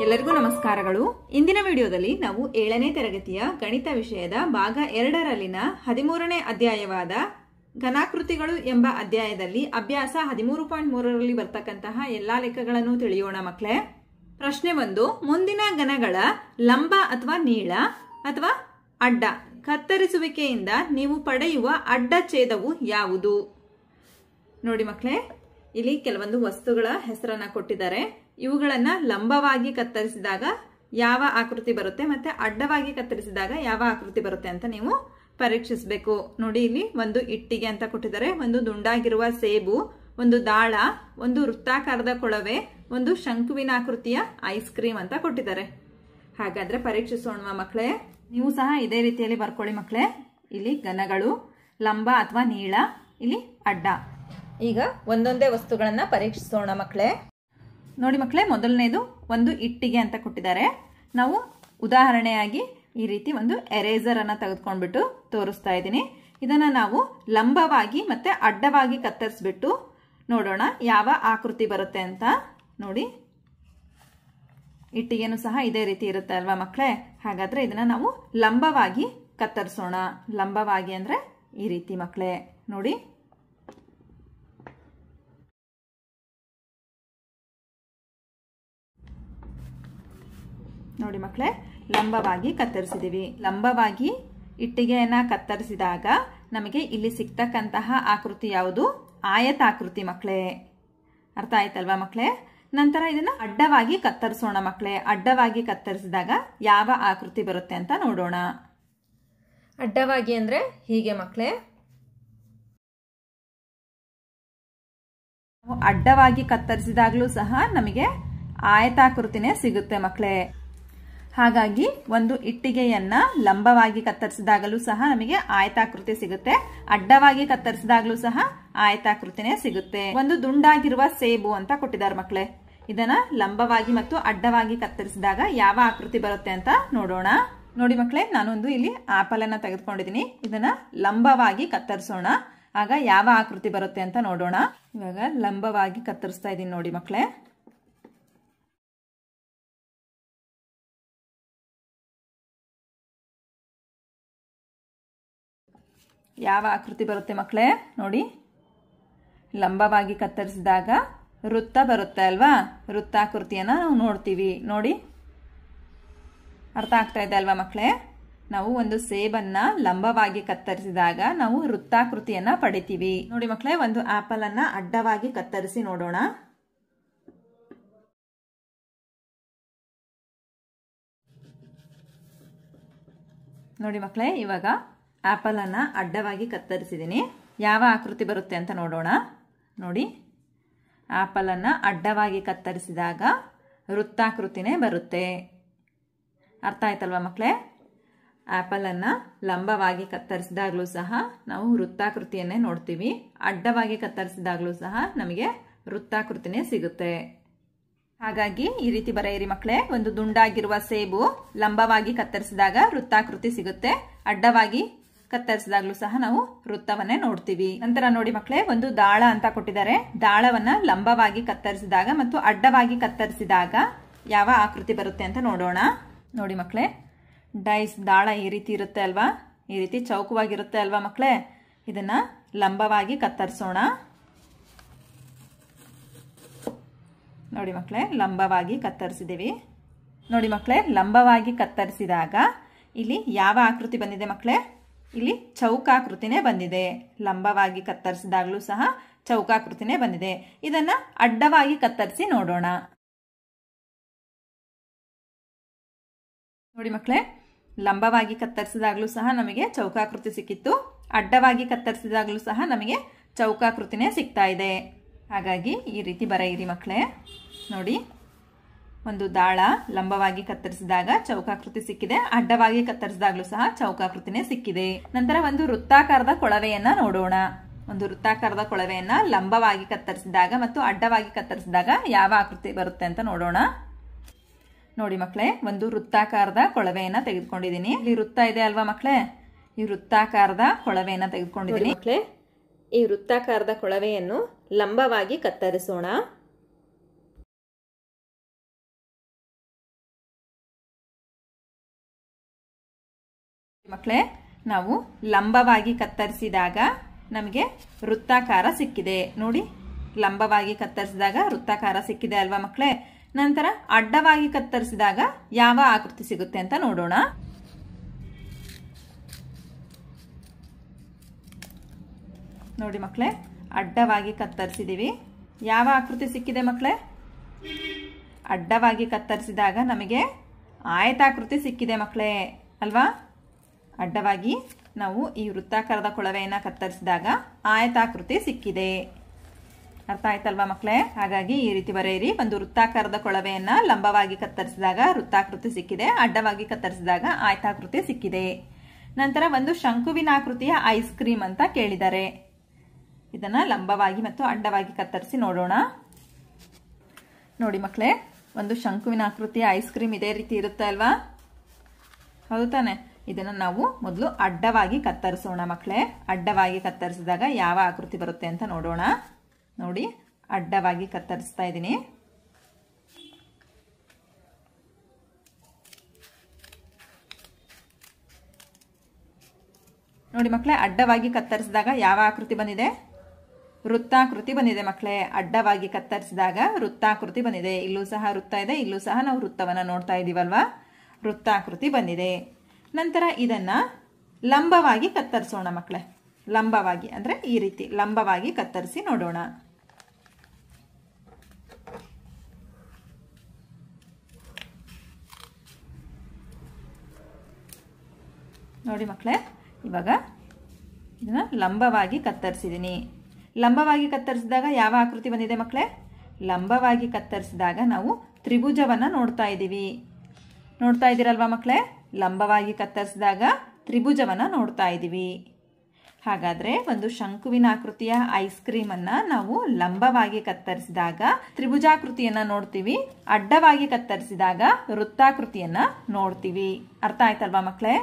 ಎಲ್ಲರಿಗೂ ನಮಸ್ಕಾರಗಳು. ಇಂದಿನ ವಿಡಿಯೋದಲ್ಲಿ ನಾವು 7ನೇ ತರಗತಿಯ ಗಣಿತ ವಿಷಯದ ಭಾಗ 2ರಲ್ಲಿನ 13ನೇ ಅಧ್ಯಾಯವಾದ ಘನಾಕೃತಿಗಳು ಎಂಬ ಅಧ್ಯಾಯದಲ್ಲಿ ಅಭ್ಯಾಸ 13.3ರಲ್ಲಿ ಬರ್ತಕ್ಕಂತಹ ಎಲ್ಲಾ ಲೆಕ್ಕಗಳನ್ನು ತಿಳಿಯೋಣ ಮಕ್ಕಳೇ. ಪ್ರಶ್ನೆ 1. ಮುಂದಿನ ಘನಗಳ ಲಂಬ ಅಥವಾ ನೀಳ ಅಥವಾ ಅಡ್ಡ ಕತ್ತರಿಸುವಿಕೆಯಿಂದ ನೀವು ಪಡೆಯುವ ಅಡ್ಡ ಛೇದವು ಯಾವುದು? ನೋಡಿ ಮಕ್ಕಳೇ, ಇಲ್ಲಿ ಕೆಲವೊಂದು ವಸ್ತುಗಳ ಹೆಸರನ್ನ ಕೊಟ್ಟಿದ್ದಾರೆ. ಇವುಗಳನ್ನ ಲಂಬವಾಗಿ ಕತ್ತರಿಸಿದಾಗ ಯಾವ ಆಕೃತಿ ಬರುತ್ತೆ ಮತ್ತೆ ಅಡ್ಡವಾಗಿ ಕತ್ತರಿಸಿದಾಗ ಯಾವ ಆಕೃತಿ ಬರುತ್ತೆ ಅಂತ ನೀವು ಪರೀಕ್ಷಿಸಬೇಕು. ನೋಡಿ, ಇಲ್ಲಿ ಒಂದು ಇಟ್ಟಿಗೆ ಅಂತ ಕೊಟ್ಟಿದ್ದಾರೆ, ಒಂದು ದುಂಡಾಗಿರುವ ಸೇಬು, ಒಂದು ದಾಳ, ಒಂದು ವೃತ್ತಾಕಾರದ ಕೊಳವೆ, ಒಂದು ಶಂಕುವಿನಾಕೃತಿಯ ಐಸ್ ಕ್ರೀಮ್ ಅಂತ ಕೊಟ್ಟಿದ್ದಾರೆ. ಹಾಗಾದ್ರೆ ಪರೀಕ್ಷಿಸೋಣ ಮಕ್ಕಳೇ. ನೀವು ಸಹ ಇದೇ ರೀತಿಯಲ್ಲಿ ಬರ್ಕೊಳ್ಳಿ ಮಕ್ಕಳೇ. ಇಲ್ಲಿ ಘನಗಳು, ಲಂಬ ಅಥವಾ ನೀಳ, ಇಲ್ಲಿ ಅಡ್ಡ. ಈಗ ಒಂದೊಂದೇ ವಸ್ತುಗಳನ್ನ ಪರೀಕ್ಷಿಸೋಣ ಮಕ್ಕಳೇ. ನೋಡಿ ಮಕ್ಕಳೇ, ಮೊದಲನೇದು ಒಂದು ಇಟ್ಟಿಗೆ ಅಂತ ಕೊಟ್ಟಿದ್ದಾರೆ. ನಾವು ಉದಾಹರಣೆಯಾಗಿ ಈ ರೀತಿ ಒಂದು ಎರೇಸರ್ ಅನ್ನ ತೆಗೆದುಕೊಂಡ್ಬಿಟ್ಟು ತೋರಿಸ್ತಾ ಇದ್ದೀನಿ. ಇದನ್ನ ನಾವು ಲಂಬವಾಗಿ ಮತ್ತೆ ಅಡ್ಡವಾಗಿ ಕತ್ತರಿಸ್ಬಿಟ್ಟು ನೋಡೋಣ ಯಾವ ಆಕೃತಿ ಬರುತ್ತೆ ಅಂತ. ನೋಡಿ, ಇಟ್ಟಿಗೆನೂ ಸಹ ಇದೇ ರೀತಿ ಇರುತ್ತೆ ಅಲ್ವಾ ಮಕ್ಕಳೇ. ಹಾಗಾದ್ರೆ ಇದನ್ನ ನಾವು ಲಂಬವಾಗಿ ಕತ್ತರಿಸೋಣ. ಲಂಬವಾಗಿ ಅಂದ್ರೆ ಈ ರೀತಿ ಮಕ್ಕಳೇ. ನೋಡಿ, ನೋಡಿ ಮಕ್ಕಳೇ, ಲಂಬವಾಗಿ ಕತ್ತರಿಸಿದೀವಿ. ಲಂಬವಾಗಿ ಇಟ್ಟಿಗೆಯನ್ನ ಕತ್ತರಿಸಿದಾಗ ನಮಗೆ ಇಲ್ಲಿ ಸಿಗ್ತಕ್ಕಂತಹ ಆಕೃತಿ ಯಾವುದು? ಆಯತಾಕೃತಿ ಮಕ್ಕಳೇ. ಅರ್ಥ ಆಯ್ತಲ್ವಾ ಮಕ್ಕಳೇ? ನಂತರ ಇದನ್ನ ಅಡ್ಡವಾಗಿ ಕತ್ತರಿಸೋಣ ಮಕ್ಕಳೇ. ಅಡ್ಡವಾಗಿ ಕತ್ತರಿಸಿದಾಗ ಯಾವ ಆಕೃತಿ ಬರುತ್ತೆ ಅಂತ ನೋಡೋಣ. ಅಡ್ಡವಾಗಿ ಅಂದ್ರೆ ಹೀಗೆ ಮಕ್ಕಳೇ. ಅಡ್ಡವಾಗಿ ಕತ್ತರಿಸಿದಾಗಲೂ ಸಹ ನಮಗೆ ಆಯತಾಕೃತಿನೇ ಸಿಗುತ್ತೆ ಮಕ್ಕಳೇ. ಹಾಗಾಗಿ ಒಂದು ಇಟ್ಟಿಗೆಯನ್ನ ಲಂಬವಾಗಿ ಕತ್ತರಿಸಿದಾಗಲೂ ಸಹ ನಮಗೆ ಆಯತಾಕೃತಿ ಸಿಗುತ್ತೆ, ಅಡ್ಡವಾಗಿ ಕತ್ತರಿಸಿದಾಗಲೂ ಸಹ ಆಯತಾಕೃತಿನೇ ಸಿಗುತ್ತೆ. ಒಂದು ದುಂಡಾಗಿರುವ ಸೇಬು ಅಂತ ಕೊಟ್ಟಿದ್ದಾರೆ ಮಕ್ಕಳೇ. ಇದನ್ನ ಲಂಬವಾಗಿ ಮತ್ತು ಅಡ್ಡವಾಗಿ ಕತ್ತರಿಸಿದಾಗ ಯಾವ ಆಕೃತಿ ಬರುತ್ತೆ ಅಂತ ನೋಡೋಣ. ನೋಡಿ ಮಕ್ಕಳೇ, ನಾನೊಂದು ಇಲ್ಲಿ ಆಪಲ್ ಅನ್ನ ತೆಗೆದುಕೊಂಡಿದ್ದೀನಿ. ಇದನ್ನ ಲಂಬವಾಗಿ ಕತ್ತರಿಸೋಣ, ಆಗ ಯಾವ ಆಕೃತಿ ಬರುತ್ತೆ ಅಂತ ನೋಡೋಣ. ಇವಾಗ ಲಂಬವಾಗಿ ಕತ್ತರಿಸ್ತಾ ಇದ್ದೀನಿ ನೋಡಿ ಮಕ್ಕಳೇ. ಯಾವ ಆಕೃತಿ ಬರುತ್ತೆ ಮಕ್ಕಳೇ? ನೋಡಿ, ಲಂಬವಾಗಿ ಕತ್ತರಿಸಿದಾಗ ವೃತ್ತ ಬರುತ್ತೆ ಅಲ್ವಾ. ವೃತ್ತಾಕೃತಿಯನ್ನ ನಾವು ನೋಡ್ತೀವಿ. ನೋಡಿ, ಅರ್ಥ ಆಗ್ತಾ ಇದೆ ಅಲ್ವಾ ಮಕ್ಕಳೇ? ನಾವು ಒಂದು ಸೇಬನ್ನ ಲಂಬವಾಗಿ ಕತ್ತರಿಸಿದಾಗ ನಾವು ವೃತ್ತಾಕೃತಿಯನ್ನ ಪಡಿತೀವಿ. ನೋಡಿ ಮಕ್ಕಳೇ, ಒಂದು ಆಪಲ್ ಅನ್ನ ಅಡ್ಡವಾಗಿ ಕತ್ತರಿಸಿ ನೋಡೋಣ. ನೋಡಿ ಮಕ್ಕಳೇ, ಇವಾಗ ಆಪಲ್ ಅನ್ನ ಅಡ್ಡವಾಗಿ ಕತ್ತರಿಸಿದ್ದೀನಿ. ಯಾವ ಆಕೃತಿ ಬರುತ್ತೆ ಅಂತ ನೋಡೋಣ. ನೋಡಿ, ಆಪಲ್ ಅನ್ನ ಅಡ್ಡವಾಗಿ ಕತ್ತರಿಸಿದಾಗ ವೃತ್ತಾಕೃತಿನೇ ಬರುತ್ತೆ. ಅರ್ಥ ಆಯ್ತಲ್ವಾ ಮಕ್ಕಳೇ? ಆಪಲ್ ಅನ್ನ ಲಂಬವಾಗಿ ಕತ್ತರಿಸಿದಾಗಲೂ ಸಹ ನಾವು ವೃತ್ತಾಕೃತಿಯನ್ನೇ ನೋಡ್ತೀವಿ, ಅಡ್ಡವಾಗಿ ಕತ್ತರಿಸಿದಾಗಲೂ ಸಹ ನಮಗೆ ವೃತ್ತಾಕೃತಿನೇ ಸಿಗುತ್ತೆ. ಹಾಗಾಗಿ ಈ ರೀತಿ ಬರೆಯಿರಿ ಮಕ್ಕಳೇ. ಒಂದು ದುಂಡಾಗಿರುವ ಸೇಬು ಲಂಬವಾಗಿ ಕತ್ತರಿಸಿದಾಗ ವೃತ್ತಾಕೃತಿ ಸಿಗುತ್ತೆ, ಅಡ್ಡವಾಗಿ ಕತ್ತರಿಸಿದಾಗಲೂ ಸಹ ನಾವು ವೃತ್ತವನ್ನೇ ನೋಡ್ತೀವಿ. ನಂತರ ನೋಡಿ ಮಕ್ಕಳೇ, ಒಂದು ದಾಳ ಅಂತ ಕೊಟ್ಟಿದ್ದಾರೆ. ದಾಳವನ್ನ ಲಂಬವಾಗಿ ಕತ್ತರಿಸಿದಾಗ ಮತ್ತು ಅಡ್ಡವಾಗಿ ಕತ್ತರಿಸಿದಾಗ ಯಾವ ಆಕೃತಿ ಬರುತ್ತೆ ಅಂತ ನೋಡೋಣ. ನೋಡಿ ಮಕ್ಕಳೇ, ಡೈಸ್ ದಾಳ ಈ ರೀತಿ ಇರುತ್ತೆ ಅಲ್ವಾ, ಈ ರೀತಿ ಚೌಕವಾಗಿರುತ್ತೆ ಅಲ್ವಾ ಮಕ್ಕಳೇ. ಇದನ್ನ ಲಂಬವಾಗಿ ಕತ್ತರಿಸೋಣ. ನೋಡಿ ಮಕ್ಕಳೇ, ಲಂಬವಾಗಿ ಕತ್ತರಿಸಿದೀವಿ. ನೋಡಿ ಮಕ್ಕಳೇ, ಲಂಬವಾಗಿ ಕತ್ತರಿಸಿದಾಗ ಇಲ್ಲಿ ಯಾವ ಆಕೃತಿ ಬಂದಿದೆ ಮಕ್ಕಳೇ? ಇಲ್ಲಿ ಚೌಕಾಕೃತಿನೇ ಬಂದಿದೆ. ಲಂಬವಾಗಿ ಕತ್ತರಿಸಿದಾಗಲೂ ಸಹ ಚೌಕಾಕೃತಿನೇ ಬಂದಿದೆ. ಇದನ್ನ ಅಡ್ಡವಾಗಿ ಕತ್ತರಿಸಿ ನೋಡೋಣ. ನೋಡಿ ಮಕ್ಕಳೇ, ಲಂಬವಾಗಿ ಕತ್ತರಿಸಿದಾಗಲೂ ಸಹ ನಮಗೆ ಚೌಕಾಕೃತಿ ಸಿಕ್ಕಿತ್ತು, ಅಡ್ಡವಾಗಿ ಕತ್ತರಿಸಿದಾಗಲೂ ಸಹ ನಮಗೆ ಚೌಕಾಕೃತಿನೇ ಸಿಗ್ತಾ ಇದೆ. ಹಾಗಾಗಿ ಈ ರೀತಿ ಬರೆಯಿರಿ ಮಕ್ಕಳೇ. ನೋಡಿ, ಒಂದು ದಾಳ ಲಂಬವಾಗಿ ಕತ್ತರಿಸಿದಾಗ ಚೌಕಾಕೃತಿ ಸಿಕ್ಕಿದೆ, ಅಡ್ಡವಾಗಿ ಕತ್ತರಿಸಿದಾಗಲೂ ಸಹ ಚೌಕಾಕೃತಿನೇ ಸಿಕ್ಕಿದೆ. ನಂತರ ಒಂದು ವೃತ್ತಾಕಾರದ ಕೊಳವೆಯನ್ನ ನೋಡೋಣ. ಒಂದು ವೃತ್ತಾಕಾರದ ಕೊಳವೆಯನ್ನ ಲಂಬವಾಗಿ ಕತ್ತರಿಸಿದಾಗ ಮತ್ತು ಅಡ್ಡವಾಗಿ ಕತ್ತರಿಸಿದಾಗ ಯಾವ ಆಕೃತಿ ಬರುತ್ತೆ ಅಂತ ನೋಡೋಣ. ನೋಡಿ ಮಕ್ಕಳೇ, ಒಂದು ವೃತ್ತಾಕಾರದ ಕೊಳವೆಯನ್ನ ತೆಗೆದುಕೊಂಡಿದ್ದೀನಿ. ಇಲ್ಲಿ ವೃತ್ತ ಇದೆ ಅಲ್ವಾ ಮಕ್ಕಳೇ, ಈ ವೃತ್ತಾಕಾರದ ಕೊಳವೆಯನ್ನ ತೆಗೆದುಕೊಂಡಿದ್ದೀನಿ ಮಕ್ಕಳೇ. ಈ ವೃತ್ತಾಕಾರದ ಕೊಳವೆಯನ್ನು ಲಂಬವಾಗಿ ಕತ್ತರಿಸೋಣ. ಮಕ್ಕಳೇ, ನಾವು ಲಂಬವಾಗಿ ಕತ್ತರಿಸಿದಾಗ ನಮಗೆ ವೃತ್ತಾಕಾರ ಸಿಕ್ಕಿದೆ ನೋಡಿ. ಲಂಬವಾಗಿ ಕತ್ತರಿಸಿದಾಗ ವೃತ್ತಾಕಾರ ಸಿಕ್ಕಿದೆ ಅಲ್ವಾ ಮಕ್ಕಳೇ. ನಂತರ ಅಡ್ಡವಾಗಿ ಕತ್ತರಿಸಿದಾಗ ಯಾವ ಆಕೃತಿ ಸಿಗುತ್ತೆ ಅಂತ ನೋಡೋಣ. ನೋಡಿ ಮಕ್ಕಳೇ, ಅಡ್ಡವಾಗಿ ಕತ್ತರಿಸಿದೀವಿ. ಯಾವ ಆಕೃತಿ ಸಿಕ್ಕಿದೆ ಮಕ್ಕಳೇ? ಅಡ್ಡವಾಗಿ ಕತ್ತರಿಸಿದಾಗ ನಮಗೆ ಆಯತಾಕೃತಿ ಸಿಕ್ಕಿದೆ ಮಕ್ಕಳೇ ಅಲ್ವಾ. ಅಡ್ಡವಾಗಿ ನಾವು ಈ ವೃತ್ತಾಕಾರದ ಕೊಳವೆಯನ್ನು ಕತ್ತರಿಸಿದಾಗ ಆಯತಾಕೃತಿ ಸಿಕ್ಕಿದೆ. ಅರ್ಥ ಆಯ್ತಲ್ವಾ ಮಕ್ಕಳೇ? ಹಾಗಾಗಿ ಈ ರೀತಿ ಬರೆಯಿರಿ. ಒಂದು ವೃತ್ತಾಕಾರದ ಕೊಳವೆಯನ್ನು ಲಂಬವಾಗಿ ಕತ್ತರಿಸಿದಾಗ ವೃತ್ತಾಕೃತಿ ಸಿಕ್ಕಿದೆ, ಅಡ್ಡವಾಗಿ ಕತ್ತರಿಸಿದಾಗ ಆಯತಾಕೃತಿ ಸಿಕ್ಕಿದೆ. ನಂತರ ಒಂದು ಶಂಕುವಿನ ಆಕೃತಿಯ ಐಸ್ ಕ್ರೀಮ್ ಅಂತ ಕೇಳಿದ್ದಾರೆ. ಇದನ್ನ ಲಂಬವಾಗಿ ಮತ್ತು ಅಡ್ಡವಾಗಿ ಕತ್ತರಿಸಿ ನೋಡೋಣ. ನೋಡಿ ಮಕ್ಕಳೇ, ಒಂದು ಶಂಕುವಿನ ಆಕೃತಿಯ ಐಸ್ ಕ್ರೀಮ್ ಇದೇ ರೀತಿ ಇರುತ್ತೆ ಅಲ್ವಾ, ಹೌದು ತಾನೆ? ಇದನ್ನ ನಾವು ಮೊದಲು ಅಡ್ಡವಾಗಿ ಕತ್ತರಿಸೋಣ ಮಕ್ಕಳೇ. ಅಡ್ಡವಾಗಿ ಕತ್ತರಿಸಿದಾಗ ಯಾವ ಆಕೃತಿ ಬರುತ್ತೆ ಅಂತ ನೋಡೋಣ. ನೋಡಿ, ಅಡ್ಡವಾಗಿ ಕತ್ತರಿಸ್ತಾ ಇದ್ದೀನಿ. ನೋಡಿ ಮಕ್ಕಳೇ, ಅಡ್ಡವಾಗಿ ಕತ್ತರಿಸಿದಾಗ ಯಾವ ಆಕೃತಿ ಬಂದಿದೆ? ವೃತ್ತಾಕೃತಿ ಬಂದಿದೆ ಮಕ್ಕಳೇ. ಅಡ್ಡವಾಗಿ ಕತ್ತರಿಸಿದಾಗ ವೃತ್ತಾಕೃತಿ ಬಂದಿದೆ. ಇಲ್ಲೂ ಸಹ ವೃತ್ತ ಇದೆ, ಇಲ್ಲೂ ಸಹ ನಾವು ವೃತ್ತವನ್ನು ನೋಡ್ತಾ ಇದೀವಲ್ವಾ, ವೃತ್ತಾಕೃತಿ ಬಂದಿದೆ. ನಂತರ ಇದನ್ನ ಲಂಬವಾಗಿ ಕತ್ತರಿಸೋಣ ಮಕ್ಕಳೇ. ಲಂಬವಾಗಿ ಅಂದ್ರೆ ಈ ರೀತಿ ಲಂಬವಾಗಿ ಕತ್ತರಿಸಿ ನೋಡೋಣ. ನೋಡಿ ಮಕ್ಕಳೇ, ಇವಾಗ ಇದನ್ನ ಲಂಬವಾಗಿ ಕತ್ತರಿಸಿದ್ದೀನಿ. ಲಂಬವಾಗಿ ಕತ್ತರಿಸಿದಾಗ ಯಾವ ಆಕೃತಿ ಬಂದಿದೆ ಮಕ್ಕಳೇ? ಲಂಬವಾಗಿ ಕತ್ತರಿಸಿದಾಗ ನಾವು ತ್ರಿಭುಜವನ್ನ ನೋಡ್ತಾ ಇದ್ದೀವಿ. ನೋಡ್ತಾ ಇದ್ದೀರಲ್ವಾ ಮಕ್ಕಳೇ? ಲಂಬವಾಗಿ ಕತ್ತರಿಸಿದಾಗ ತ್ರಿಭುಜವನ್ನ ನೋಡ್ತಾ ಇದ್ದೀವಿ. ಹಾಗಾದ್ರೆ ಒಂದು ಶಂಕುವಿನ ಆಕೃತಿಯ ಐಸ್ ಕ್ರೀಮ್ ಅನ್ನ ನಾವು ಲಂಬವಾಗಿ ಕತ್ತರಿಸಿದಾಗ ತ್ರಿಭುಜಾಕೃತಿಯನ್ನ ನೋಡ್ತೀವಿ, ಅಡ್ಡವಾಗಿ ಕತ್ತರಿಸಿದಾಗ ವೃತ್ತಾಕೃತಿಯನ್ನ ನೋಡ್ತೀವಿ. ಅರ್ಥ ಆಯ್ತಲ್ವಾ ಮಕ್ಕಳೇ?